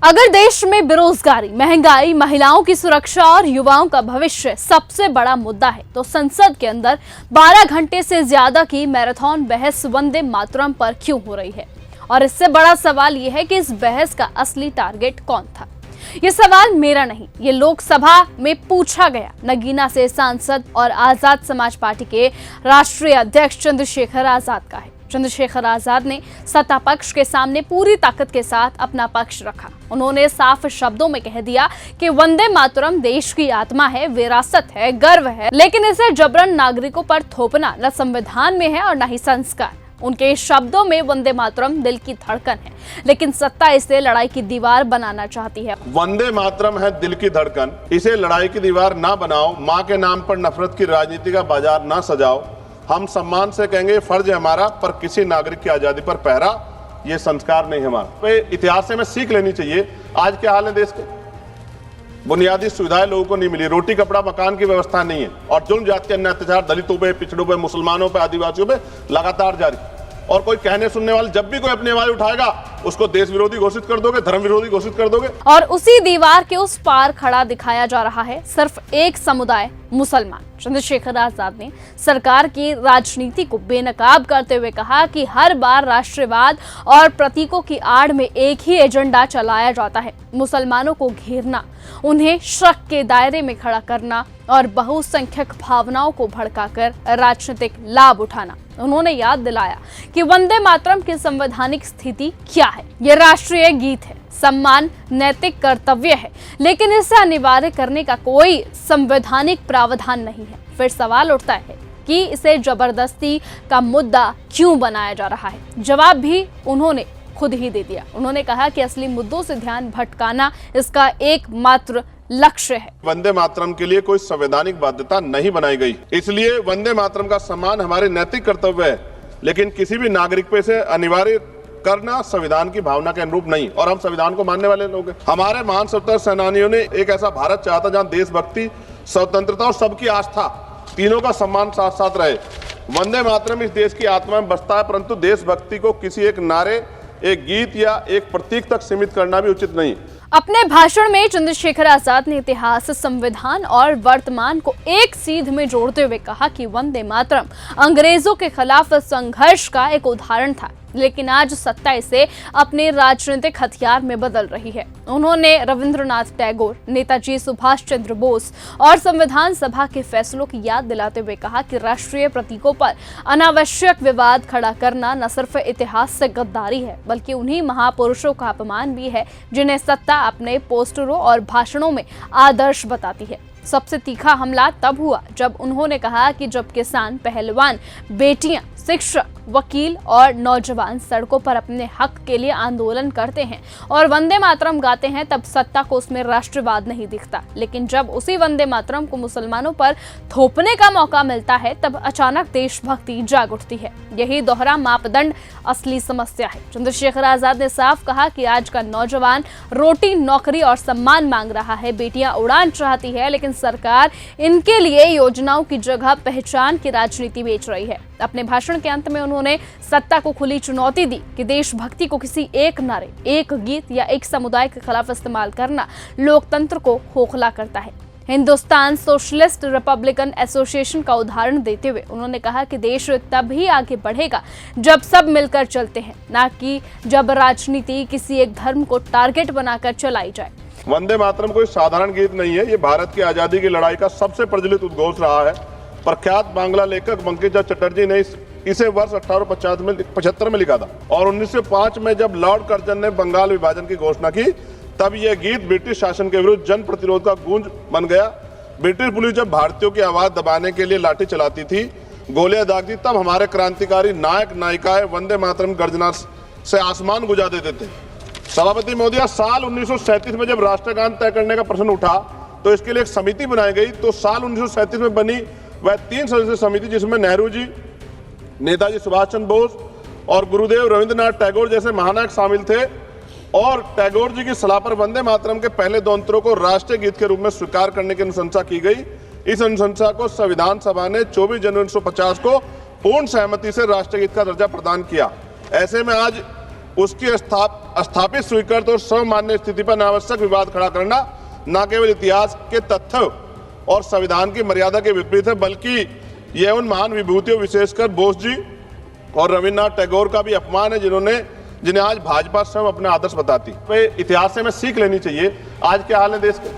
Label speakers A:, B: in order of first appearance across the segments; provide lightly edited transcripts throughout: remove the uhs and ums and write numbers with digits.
A: अगर देश में बेरोजगारी, महंगाई, महिलाओं की सुरक्षा और युवाओं का भविष्य सबसे बड़ा मुद्दा है, तो संसद के अंदर 12 घंटे से ज्यादा की मैराथन बहस वंदे मातरम पर क्यों हो रही है? और इससे बड़ा सवाल यह है कि इस बहस का असली टारगेट कौन था? ये सवाल मेरा नहीं, ये लोकसभा में पूछा गया नगीना से सांसद और आजाद समाज पार्टी के राष्ट्रीय अध्यक्ष चंद्रशेखर आजाद का है। चंद्रशेखर आजाद ने सत्ता पक्ष के सामने पूरी ताकत के साथ अपना पक्ष रखा। उन्होंने साफ शब्दों में कह दिया कि वंदे मातरम देश की आत्मा है, विरासत है, गर्व है, लेकिन इसे जबरन नागरिकों पर थोपना न संविधान में है और न ही संस्कार। उनके शब्दों में वंदे मातरम दिल की धड़कन है, लेकिन सत्ता इसे लड़ाई की दीवार बनाना चाहती है।
B: वंदे मातरम है दिल की धड़कन, इसे लड़ाई की दीवार ना बनाओ, माँ के नाम पर नफरत की राजनीति का बाजार ना सजाओ। हम सम्मान से कहेंगे फर्ज है हमारा, पर किसी नागरिक की आजादी पर पहरा ये संस्कार नहीं हमारा। इतिहास से हमें सीख लेनी चाहिए। आज क्या हाल है देश के? बुनियादी सुविधाएं लोगों को नहीं मिली, रोटी कपड़ा मकान की व्यवस्था नहीं है, और जुल्म जाति अन्य अत्याचार दलितों पे, पिछड़ों पे, मुसलमानों पे, आदिवासियों पे लगातार जारी। और कोई कहने सुनने वाले जब भी कोई अपनी आवाज उठाएगा उसको देश विरोधी घोषित कर दोगे, धर्म विरोधी घोषित कर दोगे।
A: और उसी दीवार के उस पार खड़ा दिखाया जा रहा है सिर्फ एक समुदाय, मुसलमान। चंद्रशेखर आजाद ने सरकार की राजनीति को बेनकाब करते हुए कहा कि हर बार राष्ट्रवाद और प्रतीकों की आड़ में एक ही एजेंडा चलाया जाता है, मुसलमानों को घेरना, उन्हें शक के दायरे में खड़ा करना और बहुसंख्यक भावनाओं को भड़काकर राजनीतिक लाभ उठाना। उन्होंने याद दिलाया कि वंदे मातरम की संवैधानिक स्थिति क्या है। यह राष्ट्रीय गीत है, सम्मान, नैतिक कर्तव्य है, लेकिन इसे अनिवार्य करने का कोई संवैधानिक प्रावधान नहीं है। फिर सवाल उठता है कि इसे जबरदस्ती का मुद्दा क्यों बनाया जा रहा है? जवाब भी उन्होंने खुद ही दे दिया। उन्होंने कहा कि असली मुद्दों से ध्यान भटकाना इसका एकमात्र लक्ष्य है।
B: वंदे मातरम के लिए कोई संवैधानिक बाध्यता नहीं बनाई गई, इसलिए वंदे मातरम का सम्मान हमारे नैतिक कर्तव्य है, लेकिन किसी भी नागरिक पे इसे अनिवार्य करना संविधान की भावना के अनुरूप नहीं। और हम संविधान को मानने वाले लोग हैं। हमारे महान स्वतंत्रता सेनानियों ने एक ऐसा भारत चाहा था जहां देशभक्ति, स्वतंत्रता और सबकी आस्था तीनों का सम्मान साथ साथ रहे। वंदे मातरम इस देश की आत्मा में बसता है, परंतु देशभक्ति को किसी एक नारे, एक गीत या एक प्रतीक तक सीमित करना भी उचित नहीं।
A: अपने भाषण में चंद्रशेखर आजाद ने इतिहास, संविधान और वर्तमान को एक सीध में जोड़ते हुए कहा कि वंदे मातरम अंग्रेजों के खिलाफ संघर्ष का एक उदाहरण था, लेकिन आज सत्ता इसे अपने राजनीतिक हथियार में बदल रही है। उन्होंने रविंद्रनाथ टैगोर, नेताजी सुभाष चंद्र बोस और संविधान सभा के फैसलों की याद दिलाते हुए कहा कि राष्ट्रीय प्रतीकों पर अनावश्यक विवाद खड़ा करना न सिर्फ इतिहास से गद्दारी है, बल्कि उन्हीं महापुरुषों का अपमान भी है जिन्हें सत्ता अपने पोस्टरों और भाषणों में आदर्श बताती है। सबसे तीखा हमला तब हुआ जब उन्होंने कहा कि जब किसान, पहलवान, बेटियां, शिक्षक, वकील और नौजवान सड़कों पर अपने हक के लिए आंदोलन करते हैं और वंदे मातरम गाते हैं, तब सत्ता को उसमें राष्ट्रवाद नहीं दिखता। लेकिन जब उसी वंदे मातरम को मुसलमानों पर थोपने का मौका मिलता है, तब अचानक देशभक्ति जाग उठती है। यही दोहरा मापदंड असली समस्या है। चंद्रशेखर आजाद ने साफ कहा कि आज का नौजवान रोटी, नौकरी और सम्मान मांग रहा है, बेटियां उड़ान चाहती है, लेकिन सरकार इनके लिए योजनाओं की जगह पहचान की राजनीति बेच रही है। अपने भाषण के अंत में उन्होंने सत्ता को खुली चुनौती दी कि देशभक्ति को किसी एक नारे, एक गीत या एक समुदाय के खिलाफ इस्तेमाल करना लोकतंत्र को खोखला करता है। हिंदुस्तान सोशलिस्ट रिपब्लिकन एसोसिएशन का उदाहरण देते हुए उन्होंने कहा कि देश तभी आगे बढ़ेगा जब सब मिलकर चलते हैं, ना कि जब राजनीति किसी एक धर्म को टारगेट बनाकर चलाई जाए।
B: वंदे मातरम कोई साधारण गीत नहीं है, ये भारत की आजादी की लड़ाई का सबसे प्रचलित उद्घोष रहा है। प्रख्यात बांग्ला लेखक बंकिम चटर्जी ने इसे वर्ष 1875 में लिखा था, और 1905 में जब लॉर्ड कर्जन ने बंगाल विभाजन की घोषणा की, तब यह गीत ब्रिटिश शासन के विरुद्ध जन प्रतिरोध का गूंज बन गया। ब्रिटिश पुलिस जब भारतीयों की आवाज दबाने के लिए लाठी चलाती थी, गोलियां दागती, तब हमारे क्रांतिकारी नायक नायिकाएं वंदे मातरम गर्जना से आसमान गुजा देते थे। सभापति महोदया, साल 1937 में जब राष्ट्रगान तय करने का प्रश्न उठा तो इसके लिए एक समिति बनाई गई। तो साल 1937 में बनी वह 3 सदस्यीय समिति, जिसमें नेहरू जी, नेताजी सुभाष चंद्र बोस और गुरुदेव रविंद्रनाथ टैगोर जैसे महानायक शामिल थे, और टैगोर जी की सलाह पर वंदे मातरम के पहले 2 अंतरों को राष्ट्रीय गीत के रूप में स्वीकार करने की अनुशंसा की गई। इस अनुशंसा को संविधान सभा ने 24 जनवरी 1950 को पूर्ण सहमति से राष्ट्रीय गीत का दर्जा प्रदान किया। ऐसे में आज उसकी स्थापित स्वीकृत और सर्वमान्य स्थिति पर अनावश्यक विवाद खड़ा करना न केवल इतिहास के तथ्य और संविधान की मर्यादा के विपरीत है, बल्कि यह उन महान विभूतियों विशेषकर बोस जी और रविन्द्रनाथ टैगोर का भी अपमान है जिन्हें आज भाजपा स्वयं अपना आदर्श बताती है। इतिहास से हमें सीख लेनी चाहिए। आज के हाल है देश के,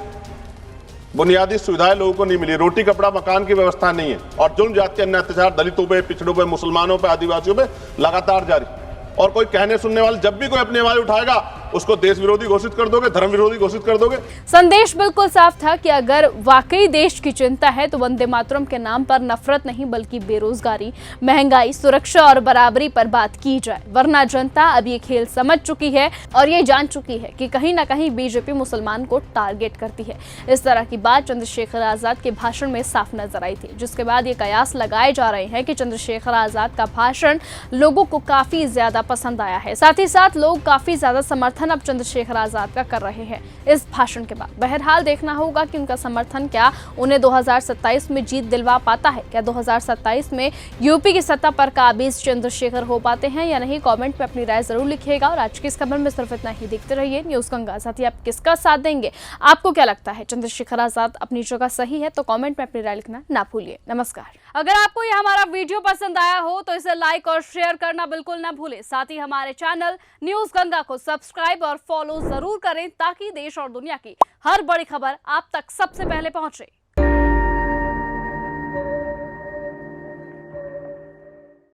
B: बुनियादी सुविधाएं लोगों को नहीं मिली, रोटी कपड़ा मकान की व्यवस्था नहीं है और जुल्म जाति अन्य अत्याचार दलितों पे, पिछड़ों पे, मुसलमानों पे, आदिवासियों पे लगातार जारी। और कोई कहने सुनने वाले जब भी कोई अपनी आवाज उठाएगा उसको देश विरोधी घोषित कर दोगे, धर्म विरोधी घोषित कर दोगे।
A: संदेश बिल्कुल साफ था कि अगर वाकई देश की चिंता है तो वंदे मातरम के नाम पर नफरत नहीं बल्कि बेरोजगारी, महंगाई, सुरक्षा और बराबरी पर बात की जाए, वरना जनता अब ये खेल समझ चुकी है और ये जान चुकी है कि कहीं ना कहीं बीजेपी मुसलमान को टारगेट करती है। इस तरह की बात चंद्रशेखर आजाद के भाषण में साफ नजर आई थी, जिसके बाद ये कयास लगाए जा रहे हैं कि चंद्रशेखर आजाद का भाषण लोगों को काफी ज्यादा पसंद आया है। साथ ही साथ लोग काफी ज्यादा समर्थन अब चंद्रशेखर आजाद का कर रहे हैं इस भाषण के बाद। बहरहाल देखना होगा कि उनका समर्थन क्या उन्हें 2027 में जीत दिलवा पाता है। क्या 2027 में यूपी की सत्ता पर काबिज चंद्रशेखर हो पाते हैं या नहीं? कमेंट में अपनी राय जरूर लिखिएगा। और आज की इस खबर में सिर्फ इतना ही। देखते रहिए न्यूज गंगा। साथ ही आप किसका साथ देंगे? आपको क्या लगता है चंद्रशेखर आजाद अपनी जगह सही है? तो कमेंट में अपनी राय लिखना ना भूलिए। नमस्कार। अगर आपको ये हमारा वीडियो पसंद आया हो तो इसे लाइक और शेयर करना बिल्कुल ना भूलें। साथ ही हमारे चैनल न्यूज गंगा को सब्सक्राइब और फॉलो जरूर करें ताकि देश और दुनिया की हर बड़ी खबर आप तक सबसे पहले पहुंचे।